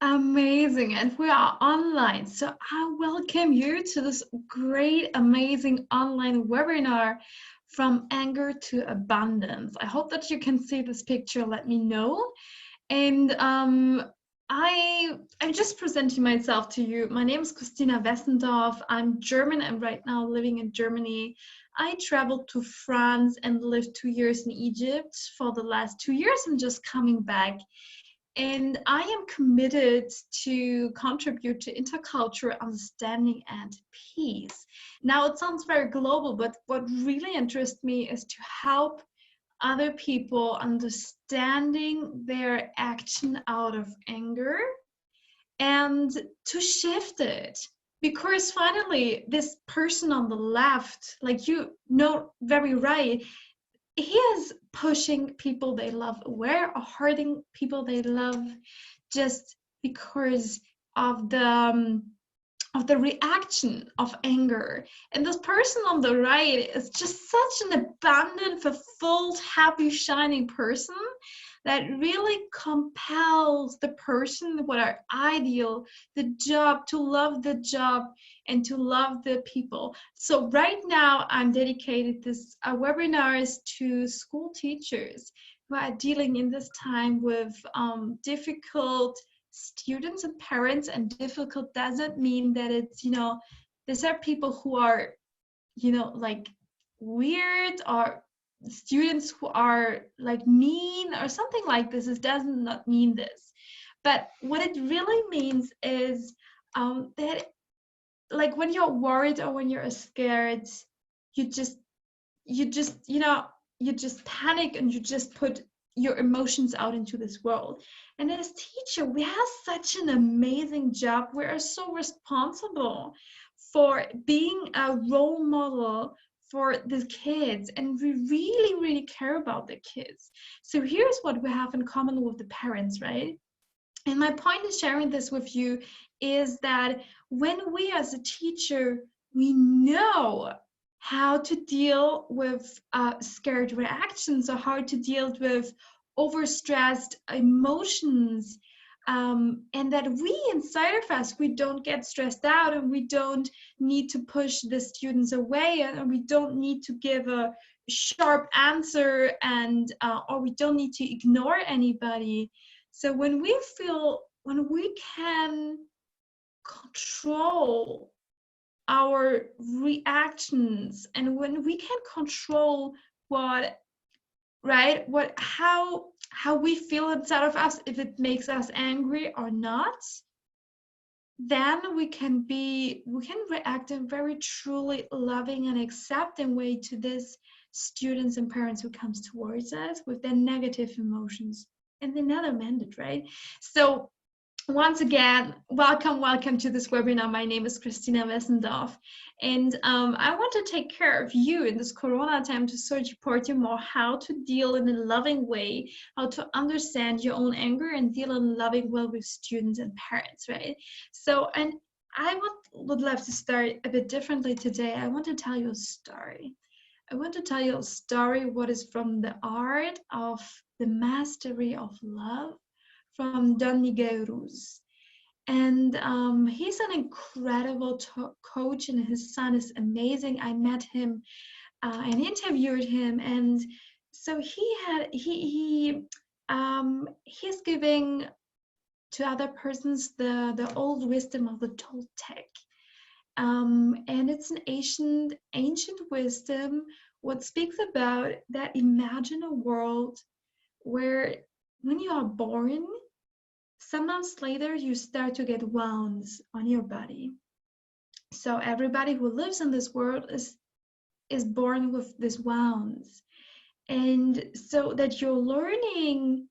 Amazing. And we are online. So I welcome you to this great, amazing online webinar from anger to abundance. I hope that you can see this picture. Let me know. And I'm just presenting myself to you. My name is Christina Wessendorf. I'm German and right now living in Germany. I traveled to France and lived 2 years in Egypt for the last 2 years and just coming back. And I am committed to contribute to intercultural understanding and peace. Now, it sounds very global, but what really interests me is to help other people understanding their action out of anger and to shift it. Because finally, this person on the left, like you know very right, he is pushing people they love away or hurting people they love just because of the reaction of anger. And this person on the right is just such an abundant, fulfilled, happy, shining person that really compels the person, what are ideal, the job, to love the job and to love the people. So right now I'm dedicated this webinars to school teachers who are dealing in this time with difficult students and parents. And difficult doesn't mean that it's, these are people who are, like weird, or students who are like mean or something like this. It does not mean this. But what it really means is that, like, when you're worried or when you're scared, you just you just you know you just panic and you just put your emotions out into this world. And as teacher, we have such an amazing job. We are so responsible for being a role model for the kids, and we really really care about the kids. So here's what we have in common with the parents, right? And my point in sharing this with you is that when we as a teacher, we know how to deal with scared reactions, or how to deal with overstressed emotions, and that we inside of us, we don't get stressed out, and we don't need to push the students away, and we don't need to give a sharp answer, and or we don't need to ignore anybody. So when we can control our reactions, and when we can control what, right, what how we feel inside of us, if it makes us angry or not, then we can react in very truly loving and accepting way to this students and parents who comes towards us with their negative emotions, and they're not amended, right? So once again, welcome to this webinar. My name is Christina Wessendorf, and I want to take care of you in this Corona time to support you more how to deal in a loving way, how to understand your own anger and deal in a loving way with students and parents, right? So, and I would love to start a bit differently today. I want to tell you a story. I want to tell you a story what is from the art of the mastery of love from Don Miguel Ruz. And he's an incredible coach, and his son is amazing. I met him and interviewed him, and so he's giving to other persons the old wisdom of the Toltec, and it's an ancient wisdom. What speaks about that, imagine a world where when you are born, some months later, you start to get wounds on your body. So everybody who lives in this world is born with these wounds, and so that you're learning.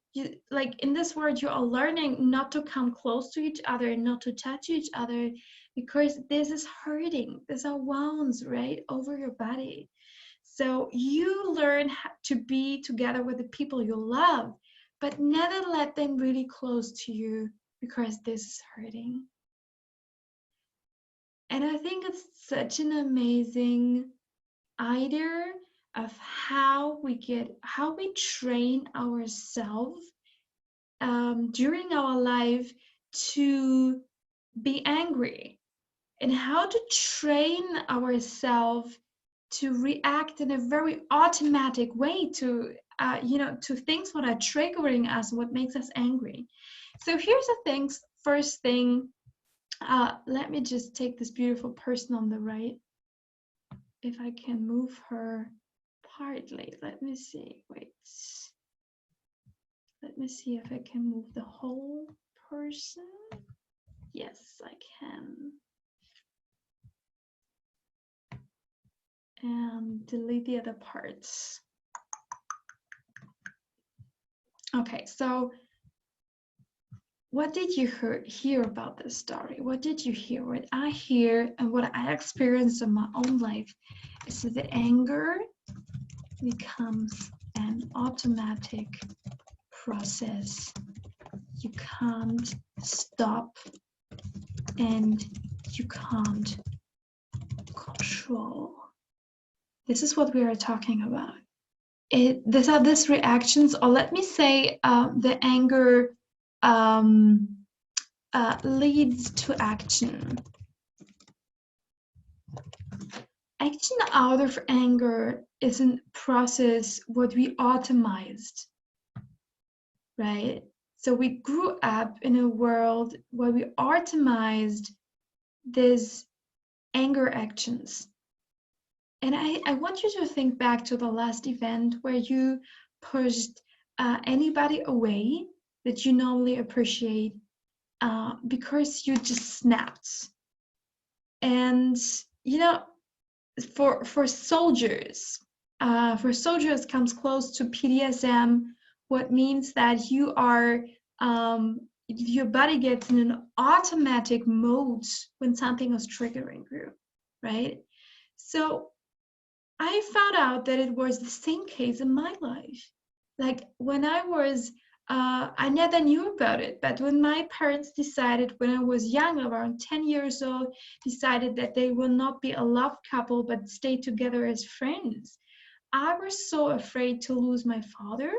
Like in this world, you are learning not to come close to each other and not to touch each other, because this is hurting. These are wounds right over your body. So you learn to be together with the people you love, but never let them really close to you, because this is hurting. And I think it's such an amazing idea of how we train ourselves during our life to be angry, and how to train ourselves to react in a very automatic way to to things what are triggering us, what makes us angry. So here's the things. First thing, let me just take this beautiful person on the right. If I can move her partly, let me see. Wait. Let me see if I can move the whole person. Yes, I can. And delete the other parts. Okay, so what did you hear about this story? What did you hear? What I hear and what I experienced in my own life is that the anger becomes an automatic process. You can't stop and you can't control. This is what we are talking about. These are these reactions, or let me say, the anger leads to action. Action out of anger is a process what we automized, right? So we grew up in a world where we automized these anger actions. And I want you to think back to the last event where you pushed anybody away that you normally appreciate because you just snapped. And for soldiers comes close to PDSM, what means that you are your body gets in an automatic mode when something is triggering you, right? So I found out that it was the same case in my life. Like when I was, I never knew about it, but when my parents decided when I was young, around 10 years old, decided that they will not be a love couple, but stay together as friends, I was so afraid to lose my father.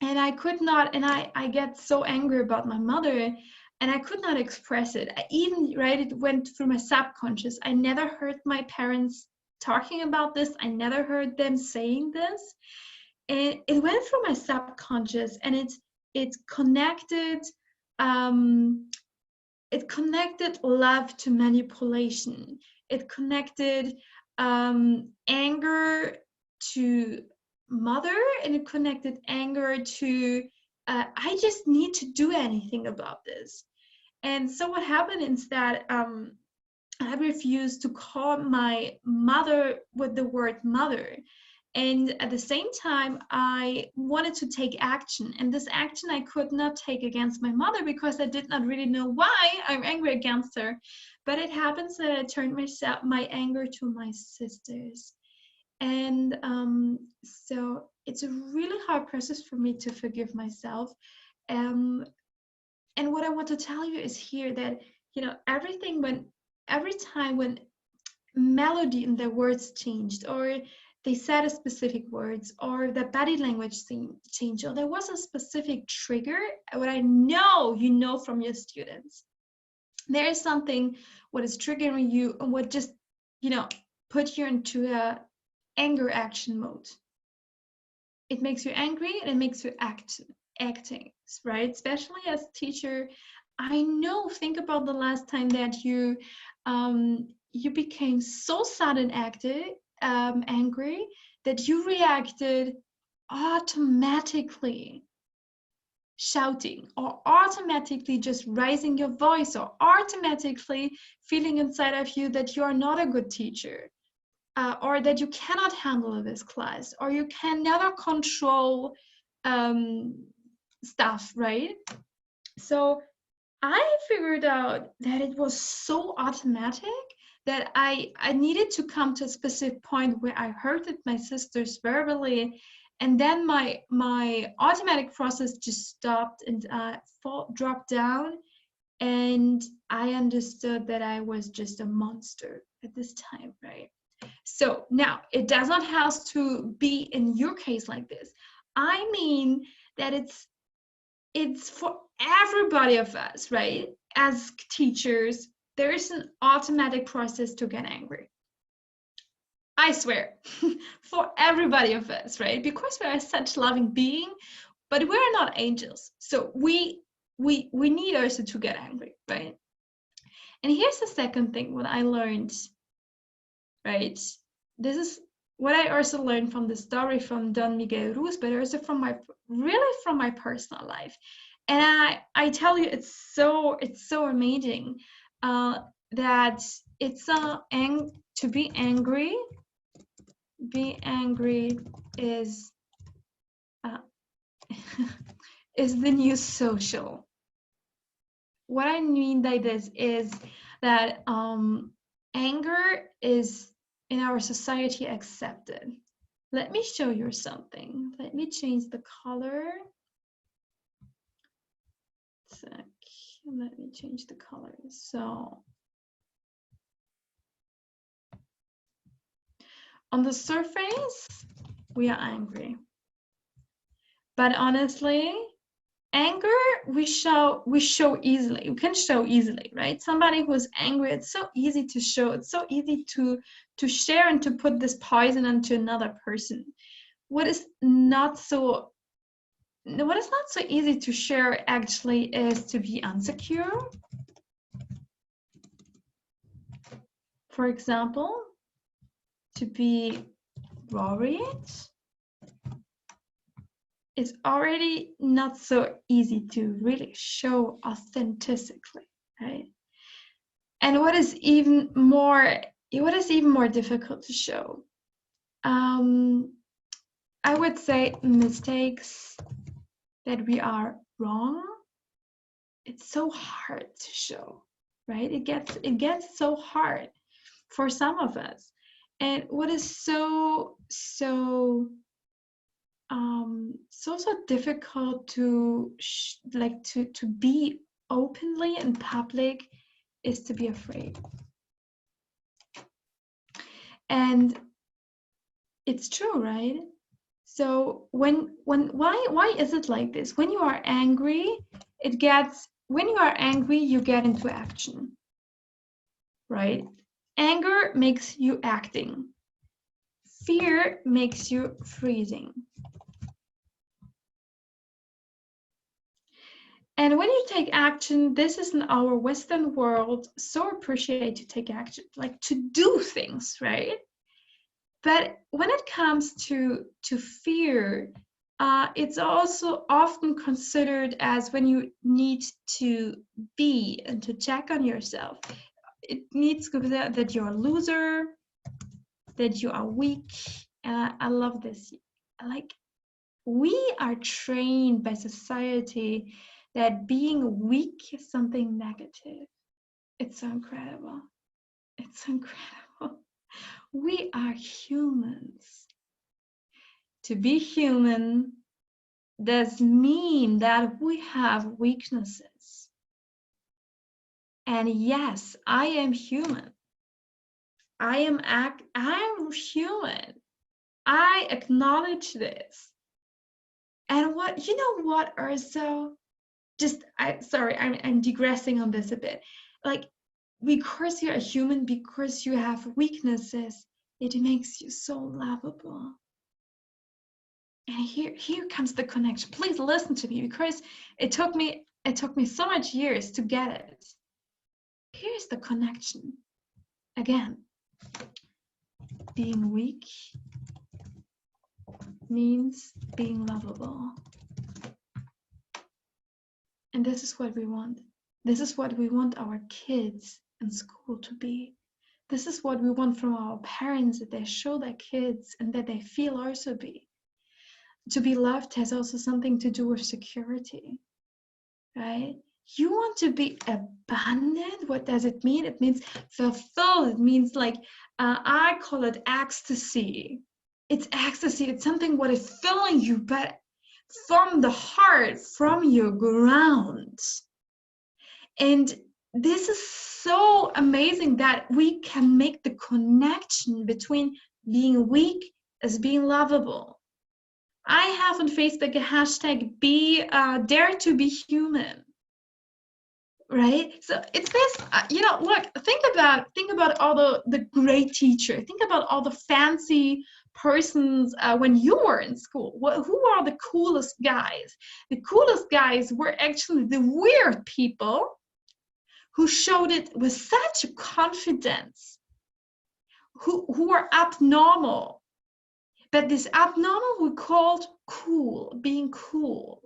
And I could not, and I get so angry about my mother, and I could not express it. I even, right, it went through my subconscious. I never heard my parents talking about this. I never heard them saying this. And it went through my subconscious, and it connected love to manipulation. It connected anger to mother, and it connected anger to I just need to do anything about this. And so what happened is that I refused to call my mother with the word mother. And at the same time, I wanted to take action. And this action I could not take against my mother because I did not really know why I'm angry against her. But it happens that I turned my anger to my sisters. And so it's a really hard process for me to forgive myself. And what I want to tell you is here that, every time when melody in their words changed, or they said a specific words, or the body language changed, or there was a specific trigger, what I know from your students, there is something what is triggering you and what just put you into a anger action mode. It makes you angry and it makes you acting, right? Especially as a teacher, I know, think about the last time that you became so sudden angry that you reacted automatically shouting, or automatically just raising your voice, or automatically feeling inside of you that you are not a good teacher, or that you cannot handle this class, or you can never control stuff, right? So I figured out that it was so automatic that I needed to come to a specific point where I hurted my sisters verbally, and then my automatic process just stopped, and dropped down, and I understood that I was just a monster at this time, right? So now it does not have to be in your case like this. I mean that it's it's for everybody of us, right? As teachers, there is an automatic process to get angry. I swear, for everybody of us, right? Because we are such loving being, but we're not angels. So we need also to get angry, right? And here's the second thing what I learned, right? This is what I also learned from the story from Don Miguel Ruiz, but also from my personal life. And I tell you, it's so amazing that it's to be angry. Be angry is is the new social. What I mean by this is that anger is in our society accepted. Let me show you something. Let me change the color. Let me change the color. So on the surface, we are angry. But honestly, anger we show easily. We can show easily, right? Somebody who's angry, it's so easy to show. It's so easy to share and to put this poison into another person. What is not so easy to share actually is to be insecure. For example, to be worried is already not so easy to really show authentically, right? And what is even more difficult to show? I would say mistakes, that we are wrong. It's so hard to show, right? It gets so hard for some of us. And what is so difficult to be openly in public is to be afraid. And it's true, right? So why is it like this? When you are angry, you get into action, right? Anger makes you acting. Fear makes you freezing. And when you take action, this is in our Western world so appreciate to take action, like to do things, right? But when it comes to fear, it's also often considered as when you need to be and to check on yourself. It needs to be that you're a loser, that you are weak. I love this. Like, we are trained by society that being weak is something negative. It's so incredible. It's incredible. We are humans. To be human does mean that we have weaknesses. And yes, I am human. I'm human. I acknowledge this. And what also, I'm digressing on this a bit. Like, because you're a human, because you have weaknesses, it makes you so lovable. And here comes the connection. Please listen to me, because it took me so much years to get it. Here's the connection. Again, being weak means being lovable. And this is what we want. This is what we want our kids in school to be. This is what we want from our parents, that they show their kids and that they feel also be. To be loved has also something to do with security, right? You want to be abundant. What does it mean? It means fulfilled. It means like, I call it ecstasy. It's ecstasy. It's something what is filling you, but from the heart, from your ground. And this is so amazing that we can make the connection between being weak as being lovable. I have on Facebook a hashtag be dare to be human. Right? So it's this, look, think about all the great teacher. Think about all the fancy persons when you were in school. Who are the coolest guys? The coolest guys were actually the weird people who showed it with such confidence, who were abnormal. But this abnormal we called cool, being cool.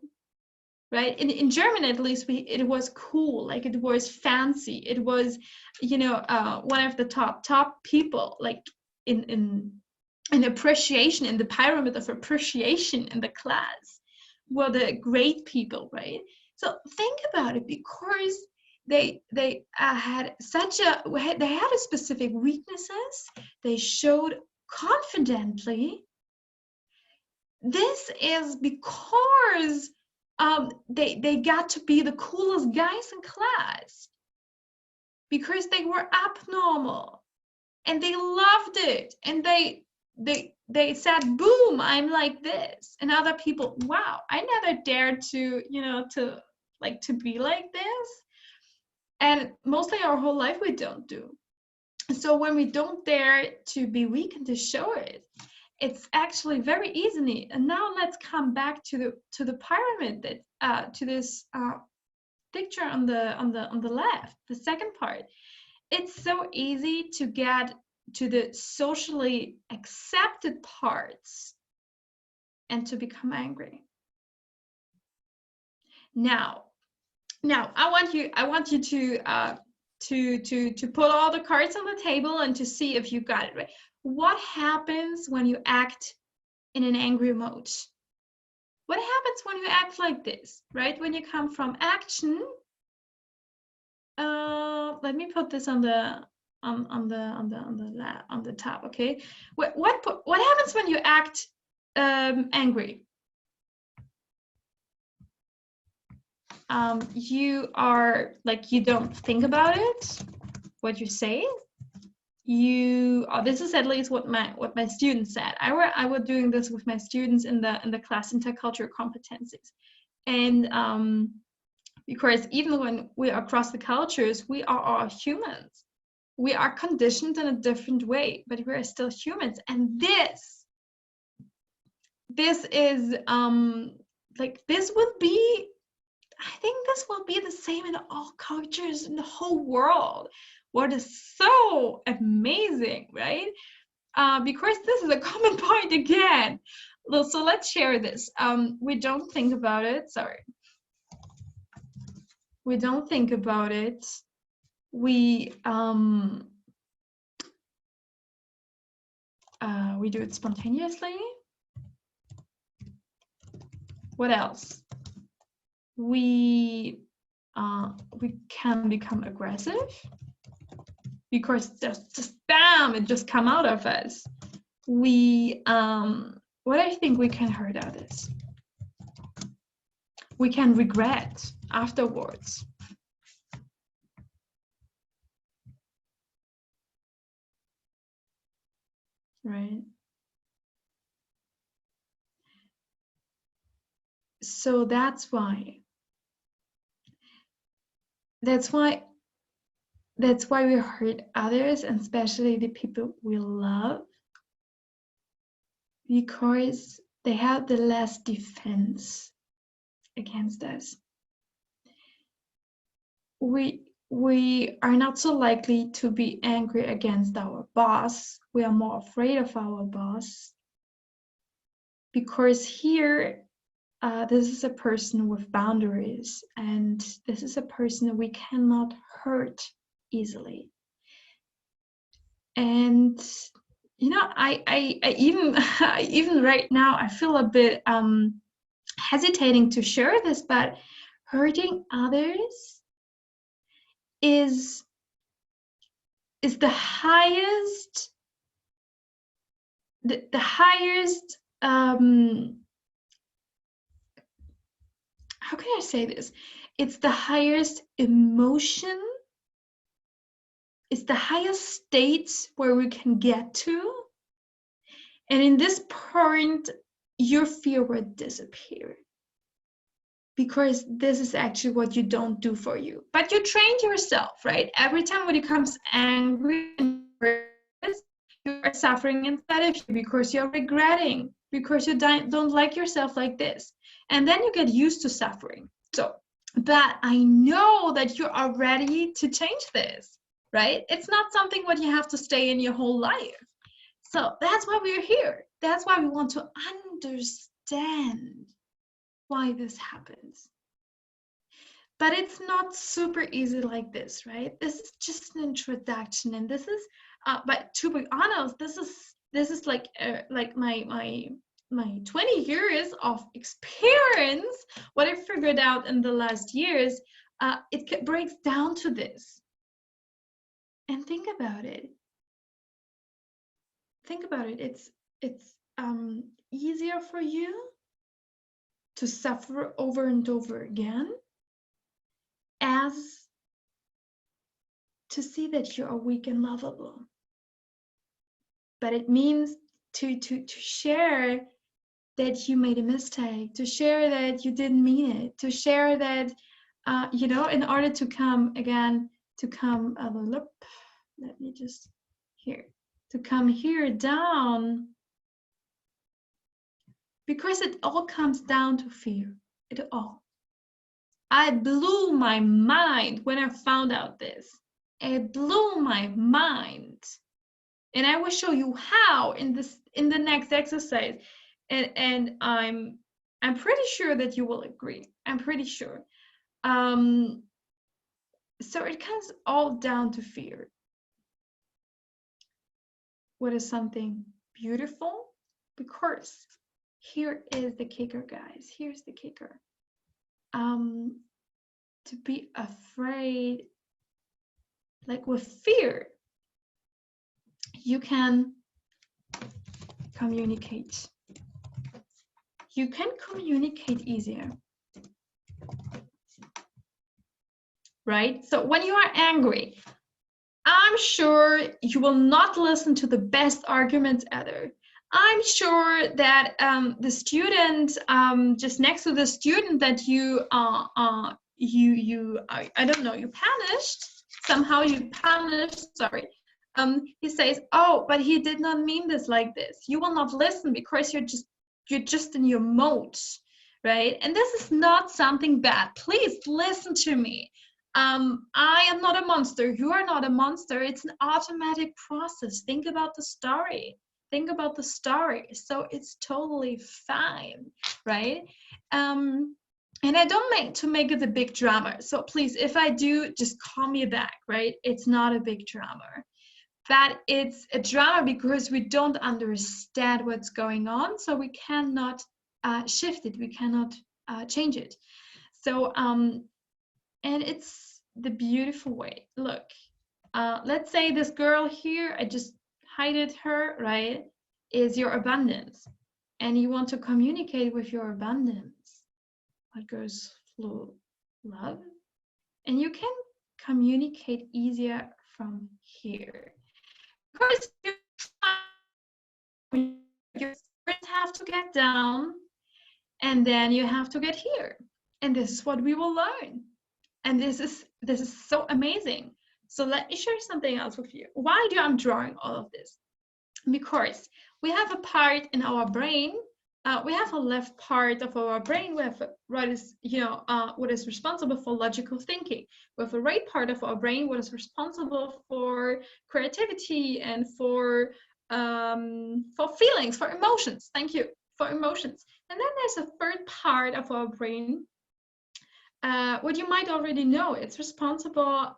Right, in German at least, it was cool, like it was fancy, it was, one of the top people, like in appreciation, in the pyramid of appreciation in the class, were the great people, right? So think about it, because they had specific weaknesses they showed confidently. This is because they got to be the coolest guys in class, because they were abnormal and they loved it, and they said, boom, I'm like this. And other people, wow, I never dared to be like this. And mostly our whole life we don't do. So when we don't dare to be weak and to show it, it's actually very easy. And now let's come back to the pyramid, that to this picture on the left, the second part. It's so easy to get to the socially accepted parts and to become angry. Now I want you to put all the cards on the table and to see if you got it right. What happens when you act in an angry mode? What happens when you act like this, right? When you come from action, let me put this on the top, okay? What happens when you act angry? You are like, you don't think about it, what you say. This is at least what my students said. I was doing this with my students in the class intercultural competencies, and because even when we are across the cultures, we are all humans. We are conditioned in a different way, but we are still humans. And this is this will be, I think this will be the same in all cultures in the whole world. What is so amazing, right? Because this is a common point again. So let's share this. We don't think about it. Sorry. We don't think about it. We do it spontaneously. What else? We can become aggressive because just bam, it just come out of us. We what I think we can hurt others. We can regret afterwards. Right. So that's why we hurt others, and especially the people we love, because they have the less defense against us. We are not so likely to be angry against our boss. We are more afraid of our boss, because here this is a person with boundaries, and this is a person we cannot hurt easily. And I even right now I feel a bit hesitating to share this, but hurting others is the highest how can I say this? It's the highest emotion. It's the highest state where we can get to. And in this point, your fear would disappear. Because this is actually what you don't do for you. But you trained yourself, right? Every time when you becomes angry and you are suffering inside of you because you're regretting, because you don't like yourself like this. And then you get used to suffering. So, but I know that you are ready to change this, right? It's not something what you have to stay in your whole life. So that's why we're here. That's why we want to understand why this happens. But it's not super easy like this, right? This is just an introduction, and this is, but to be honest, this is like my 20 years of experience. What I figured out in the last years, it breaks down to this. And think about it. Think about it. It's easier for you to suffer over and over again as to see that you are weak and lovable. But it means to share that you made a mistake, to share that you didn't mean it, to share that, you know, in order to come again, to come, let me just here, to come here down, because it all comes down to fear, it all. I blew my mind when I found out this. It blew my mind. And I will show you how in the next exercise. And I'm pretty sure that you will agree. I'm pretty sure. So it comes all down to fear. What is something beautiful? Because here is the kicker, guys. Here's the kicker. To be afraid, like with fear, you can communicate. You can communicate easier, right? So when you are angry, I'm sure you will not listen to the best arguments ever. I'm sure that the student, just next to the student that you I don't know, you punished, somehow you punished, sorry. He says, oh, but he did not mean this like this. You will not listen because you're just in your mode, right? And this is not something bad. Please listen to me. I am not a monster. You are not a monster. It's an automatic process. Think about the story. Think about the story. So it's totally fine, right? And I don't make it a big drama. So please, if I do, just call me back, right? It's not a big drama. But it's a drama because we don't understand what's going on. So we cannot shift it. We cannot change it. So, and it's the beautiful way. Look, let's say this girl here, I just hided her, right, is your abundance. And you want to communicate with your abundance. What goes through love. And you can communicate easier from here. Because you first have to get down, and then you have to get here. And this is what we will learn. And this is so amazing. So let me share something else with you. Why do I'm drawing all of this? Because we have a part in our brain. We have a left part of our brain. We have what is responsible for logical thinking. We have a right part of our brain, what is responsible for creativity and for feelings, for emotions. Thank you, for emotions. And then there's a third part of our brain. What you might already know, it's responsible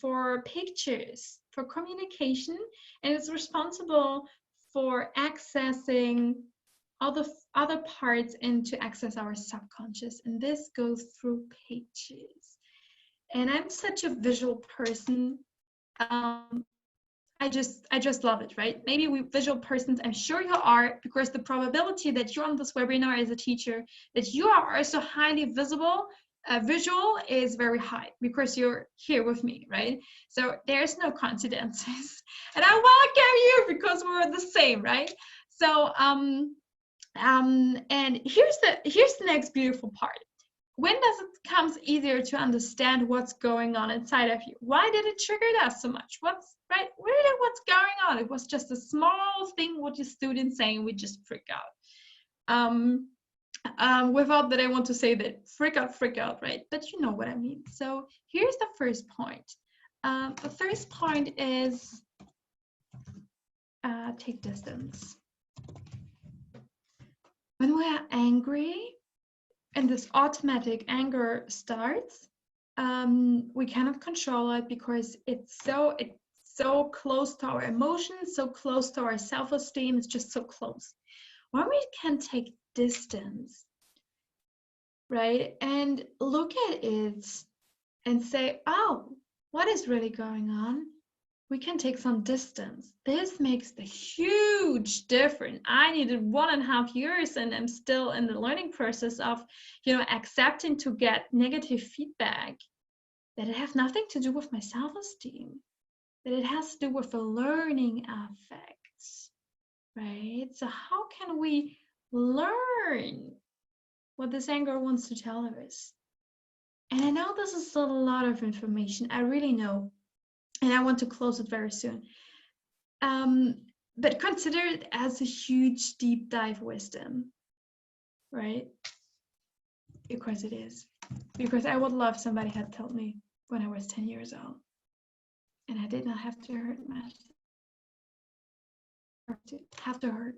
for pictures, for communication, and it's responsible for accessing all the other parts and to access our subconscious. And this goes through pages. And I'm such a visual person. I just love it, right? Maybe we visual persons, I'm sure you are, because the probability that you're on this webinar as a teacher, that you are also highly visual is very high because you're here with me, right? So there's no coincidences. And I welcome you because we're the same, right? So And here's the next beautiful part. When does it becomes easier to understand what's going on inside of you? Why did it trigger that so much? What's right? What's going on? It was just a small thing what your students saying, we just freak out. Without that, I want to say that freak out, right? But you know what I mean. So here's the first point. The first point is take distance. When we are angry and this automatic anger starts, we cannot control it because it's so close to our emotions, so close to our self-esteem. It's just so close. When we can take distance, right, and look at it and say, oh, what is really going on? We can take some distance. This makes a huge difference. I needed 1.5 years and I'm still in the learning process of, accepting to get negative feedback, that it has nothing to do with my self-esteem, that it has to do with the learning aspects, right? So how can we learn what this anger wants to tell us? And I know this is a lot of information, I really know, and I want to close it very soon. But consider it as a huge deep dive wisdom, right? Because it is. Because I would love somebody had told me when I was 10 years old, and I did not have to hurt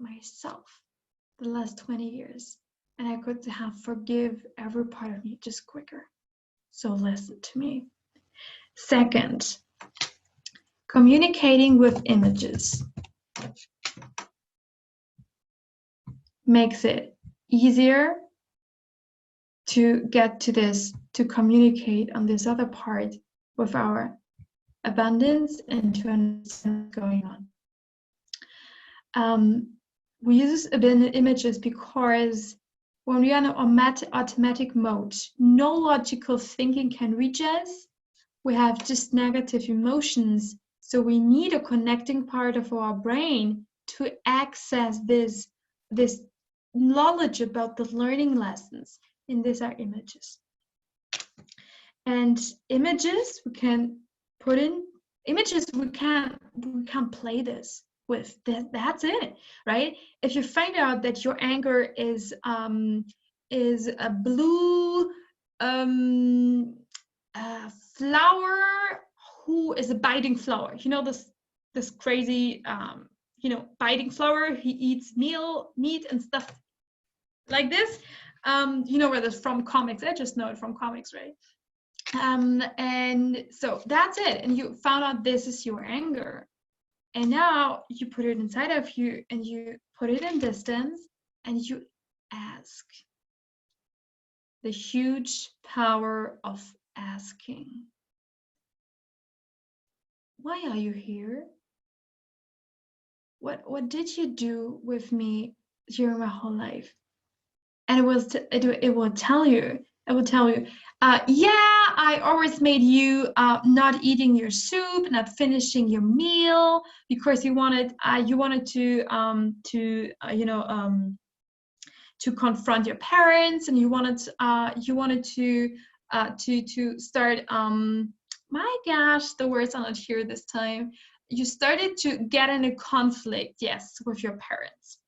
myself the last 20 years, and I could have forgive every part of me just quicker. So listen to me. Second, communicating with images makes it easier to get to this, to communicate on this other part with our abundance and to understand what's going on. We use images because when we are in automatic mode, no logical thinking can reach us. We have just negative emotions. So we need a connecting part of our brain to access this knowledge about the learning lessons. And these are images. And images, we can put in images, we can play this with. That's it, right? If you find out that your anger is a blue flower who is a biting flower, this crazy biting flower, he eats meat and stuff like this. Where that's from comics. I just know it from comics, right? And so that's it. And you found out this is your anger. And now you put it inside of you and you put it in distance and you ask. The huge power of asking. Why are you here? What did you do with me during my whole life? And it will tell you. It will tell you. I always made you not eating your soup, not finishing your meal because you wanted to confront your parents, and you wanted to start. My gosh, the words are not here this time. You started to get in a conflict, yes, with your parents.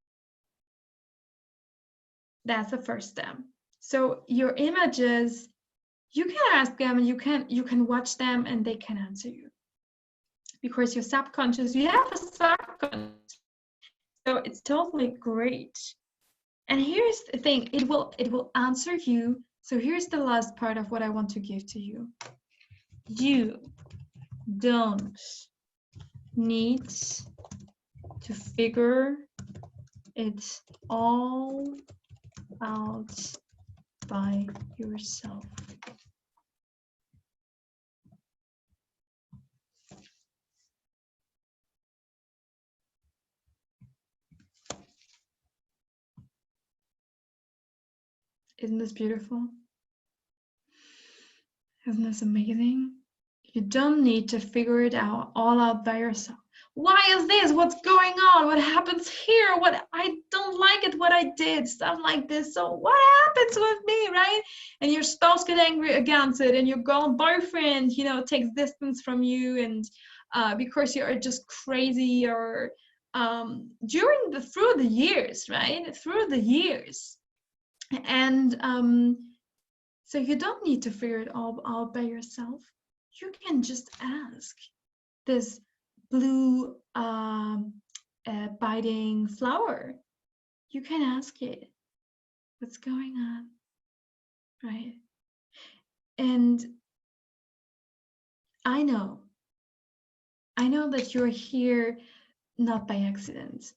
That's the first step. So your images, you can ask them and you can watch them and they can answer you. Because your subconscious, you have a subconscious. So it's totally great. And here's the thing, it will answer you. So here's the last part of what I want to give to you. You don't need to figure it all out by yourself. Isn't this beautiful? Isn't this amazing? You don't need to figure it all out by yourself. why is this? What's going on? What happens here? What I don't like it, what I did, stuff like this. So what happens with me, right? And your spouse get angry against it, and your girl boyfriend, takes distance from you, and because you are just crazy, or through the years, right? Through the years. And so you don't need to figure it all out by yourself. You can just ask this blue biting flower. You can ask it, what's going on, right? And I know that you're here not by accident.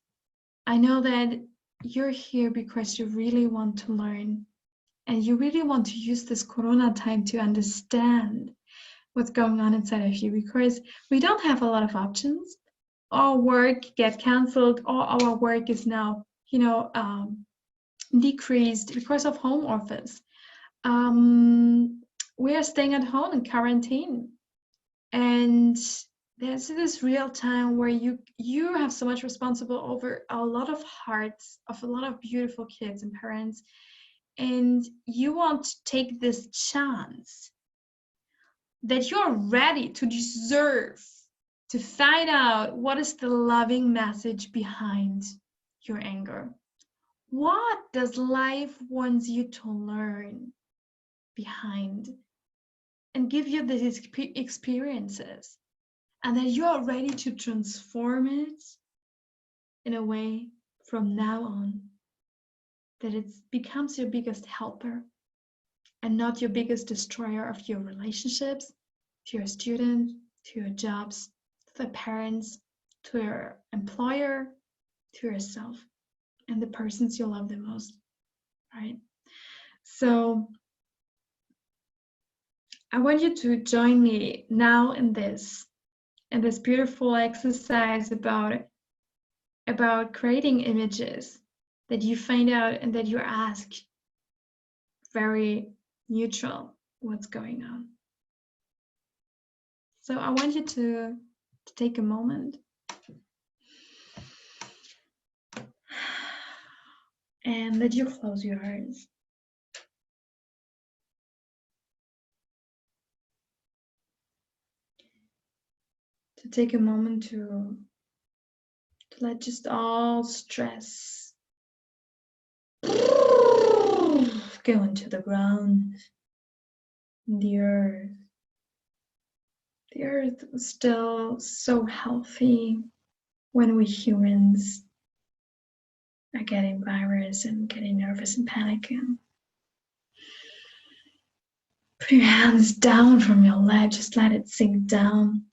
I know that you're here because you really want to learn, and you really want to use this Corona time to understand what's going on inside of you, because we don't have a lot of options. Our work get canceled, or our work is now, decreased because of home office. We are staying at home in quarantine, and there's this real time where you have so much responsible over a lot of hearts of a lot of beautiful kids and parents, and you want to take this chance that you're ready to deserve to find out what is the loving message behind your anger. What does life wants you to learn behind, and give you these experiences, and that you are ready to transform it in a way from now on that it becomes your biggest helper and not your biggest destroyer of your relationships, to your students, to your jobs, to the parents, to your employer, to yourself, and the persons you love the most, right? So I want you to join me now in this beautiful exercise about creating images that you find out and that you ask very neutral what's going on. So I want you to take a moment and let you close your eyes. To take a moment to let just all stress go into the ground, the earth. The earth is still so healthy when we humans are getting virus and getting nervous and panicking. Put your hands down from your leg, just let it sink down.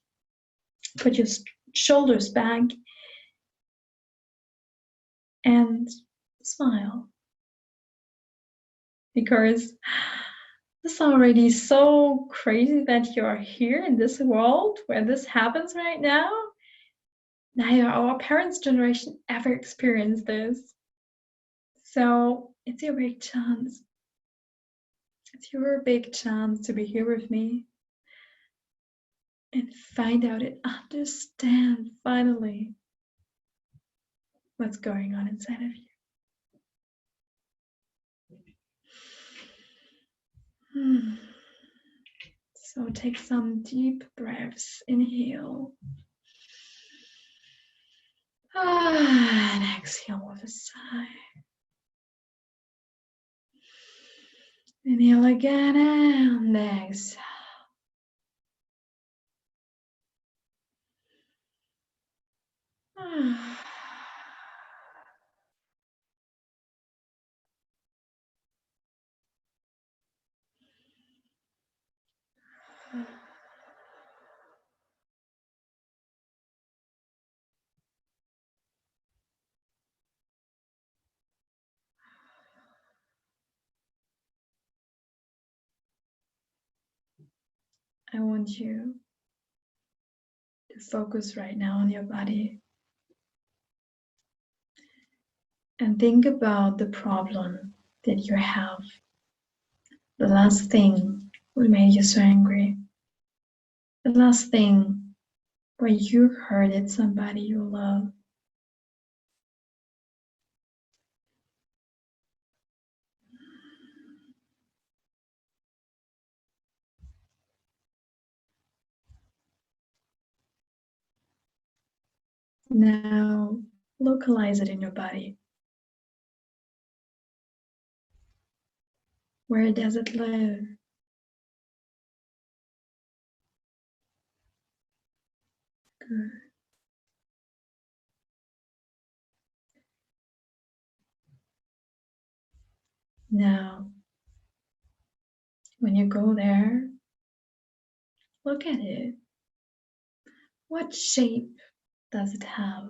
Put your shoulders back and smile. Because it's already so crazy that you're here in this world where this happens right now. Neither our parents' generation ever experienced this. So it's your big chance. It's your big chance to be here with me and find out and understand finally what's going on inside of you. So take some deep breaths. Inhale. And exhale with a sigh. Inhale again and exhale. I want you to focus right now on your body and think about the problem that you have. The last thing what made you so angry. The last thing where you hurted somebody you love. Now, localize it in your body. Where does it live? Good. Now, when you go there, look at it. What shape does it have?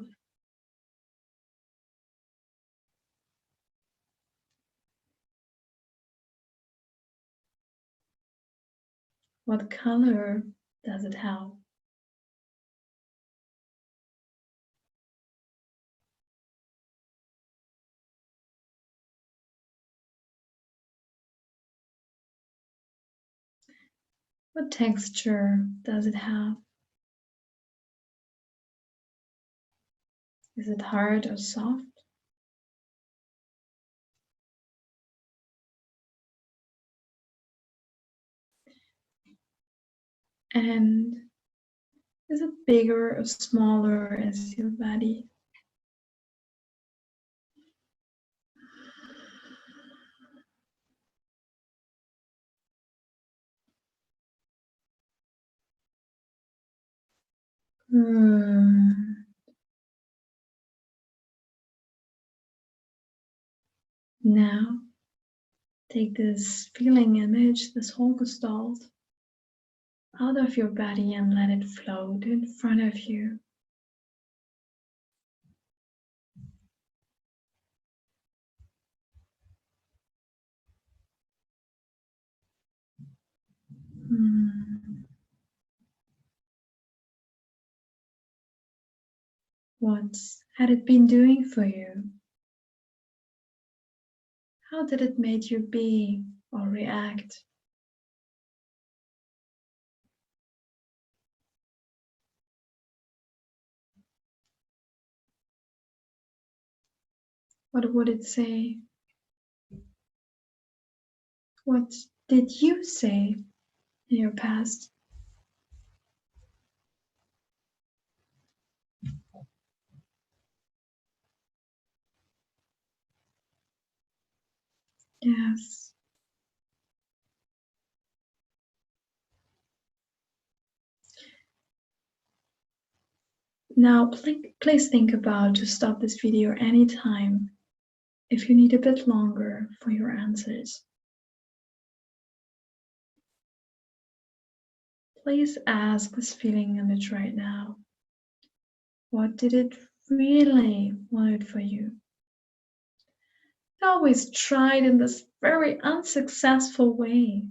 What color does it have? What texture does it have? Is it hard or soft? And is it bigger or smaller as your body? Now, take this feeling image, this whole gestalt, out of your body and let it float in front of you. What had it been doing for you? How did it make you be or react? What would it say? What did you say in your past? Yes. Now, please think about to stop this video anytime if you need a bit longer for your answers. Please ask this feeling image right now. What did it really want for you? I always tried in this very unsuccessful way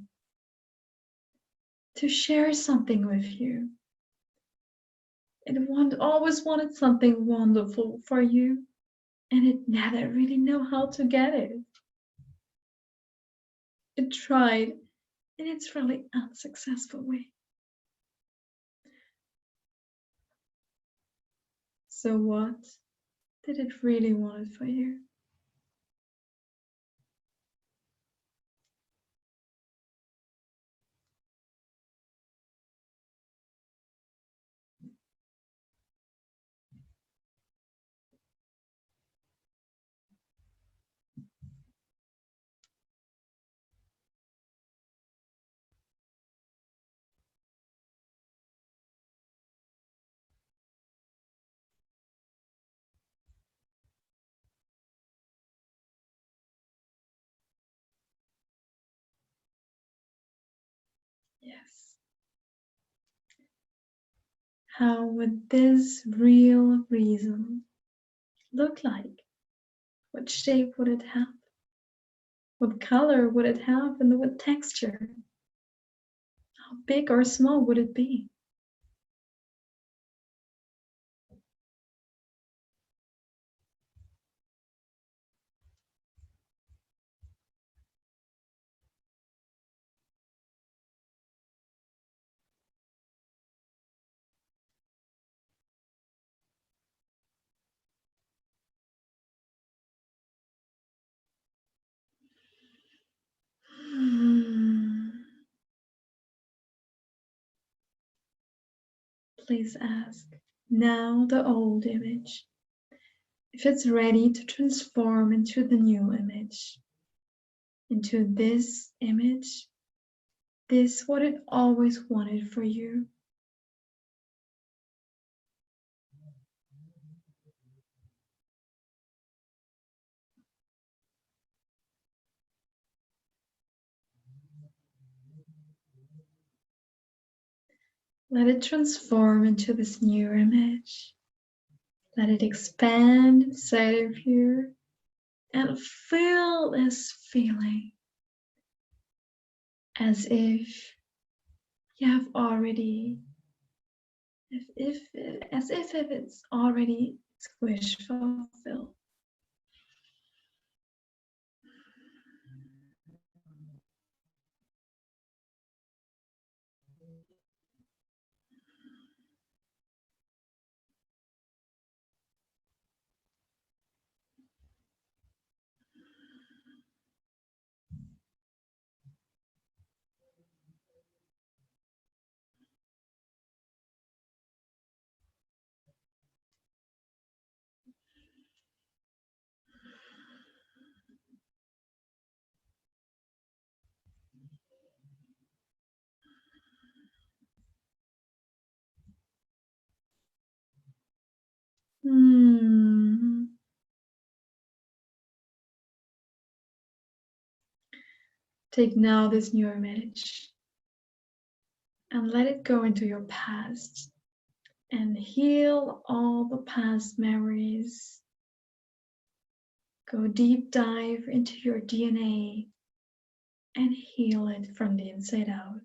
to share something with you. It always wanted something wonderful for you, and it never really knew how to get it. It tried in its really unsuccessful way. So what did it really want for you? Yes. How would this real reason look like? What shape would it have? What color would it have and what texture? How big or small would it be? Please ask now the old image if it's ready to transform into the new image, into this image, this what it always wanted for you. Let it transform into this new image. Let it expand inside of you and feel this feeling as if you have already, as if it's already wish fulfilled. Take now this new image and let it go into your past and heal all the past memories. Go deep dive into your DNA and heal it from the inside out.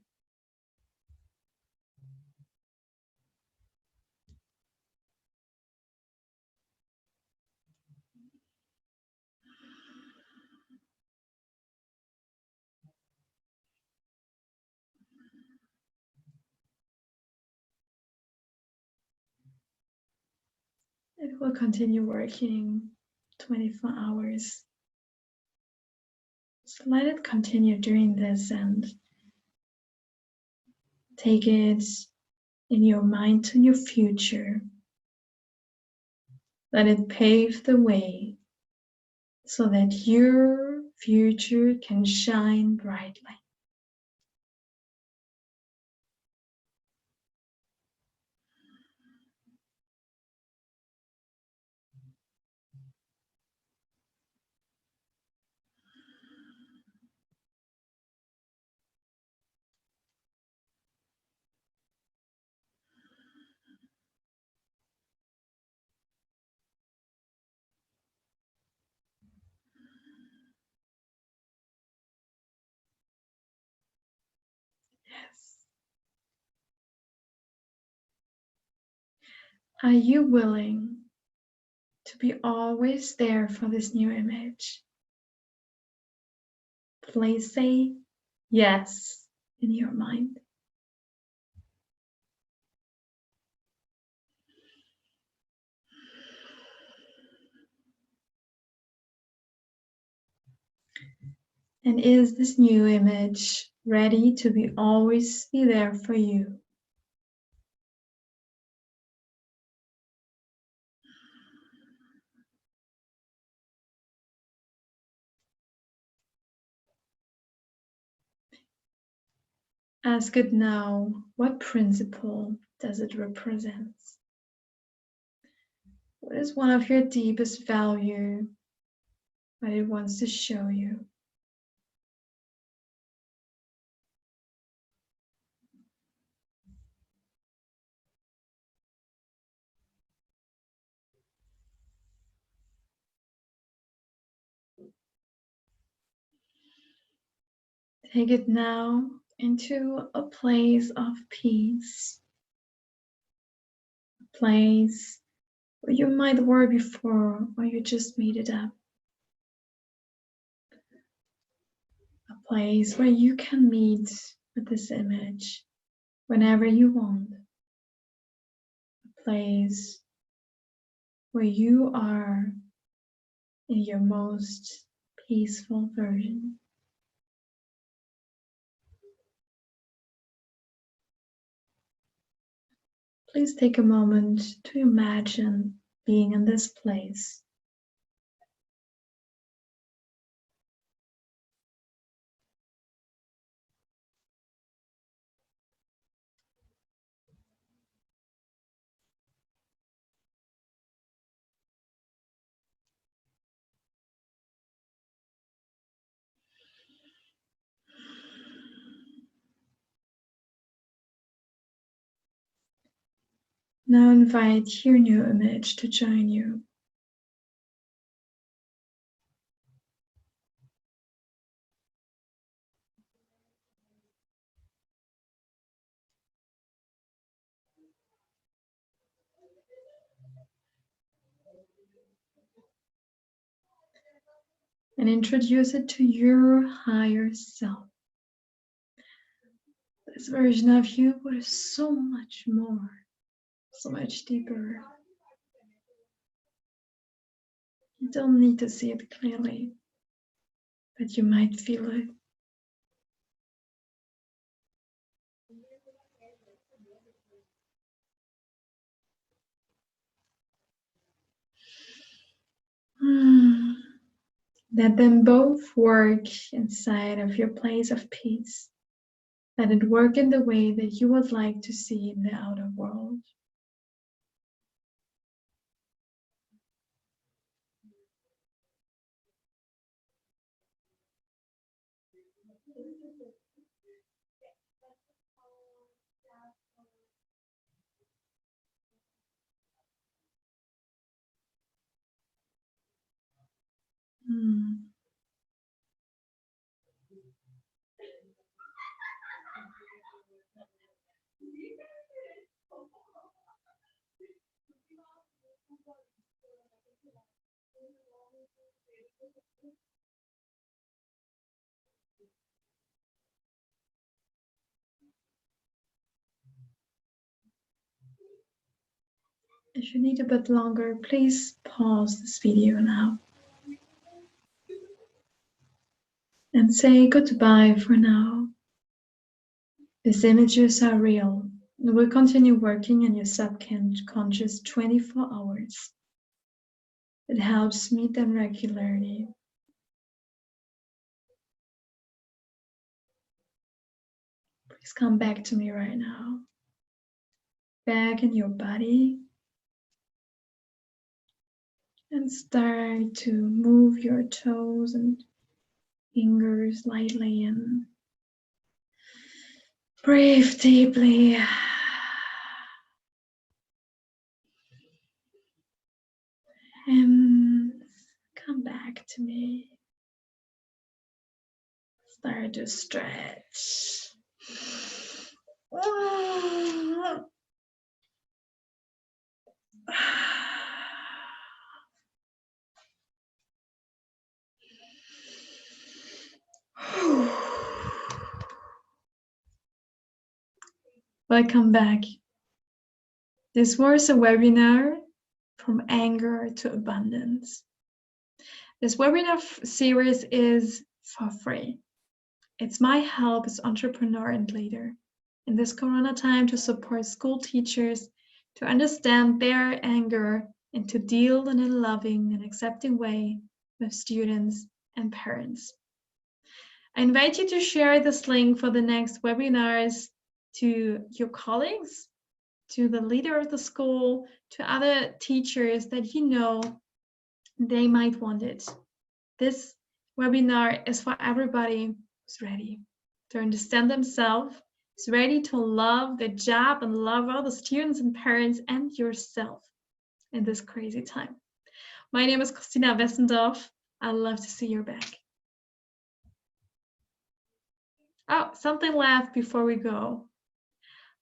It will continue working 24 hours. So let it continue doing this and take it in your mind to your future. Let it pave the way so that your future can shine brightly. Yes. Are you willing to be always there for this new image? Please say yes in your mind. And is this new image ready to be always be there for you? Ask it now, what principle does it represent? What is one of your deepest values that it wants to show you? Take it now into a place of peace, a place where you might were before or you just made it up, a place where you can meet with this image whenever you want, a place where you are in your most peaceful version. Please take a moment to imagine being in this place. Now invite your new image to join you. And introduce it to your higher self. This version of you what is so much more, so much deeper. You don't need to see it clearly, but you might feel it. Let them both work inside of your place of peace. Let it work in the way that you would like to see in the outer world. If you need a bit longer, please pause this video now and say goodbye for now. These images are real and will continue working in your subconscious 24 hours. It helps meet them regularly. Please come back to me right now. Back in your body. And start to move your toes and fingers lightly and breathe deeply. And come back to me. Start to stretch. Welcome back. This was a webinar from anger to abundance. This webinar series is for free. It's my help as entrepreneur and leader in this Corona time to support school teachers to understand their anger and to deal in a loving and accepting way with students and parents. I invite you to share this link for the next webinars to your colleagues, to the leader of the school, to other teachers that you know they might want it. This webinar is for everybody who's ready to understand themselves, who's ready to love their job and love all the students and parents and yourself in this crazy time. My name is Christina Wessendorf. I'd love to see you back. Oh, something left before we go.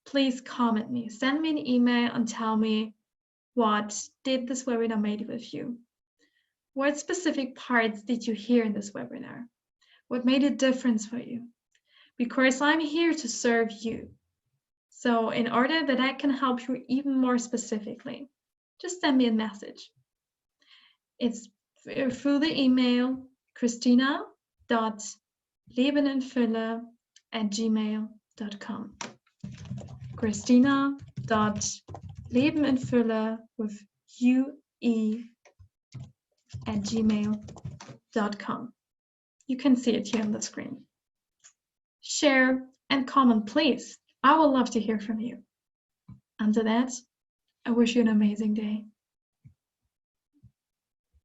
Please comment me, send me an email and tell me what did this webinar made with you. What specific parts did you hear in this webinar? What made a difference for you? Because I'm here to serve you. So in order that I can help you even more specifically, just send me a message. It's through the email christina.lebeninfülle@gmail.com. Christina lebeninfülle with ue@gmail.com. You can see it here on the screen. Share and comment, please. I would love to hear from you. Until that, I wish you an amazing day.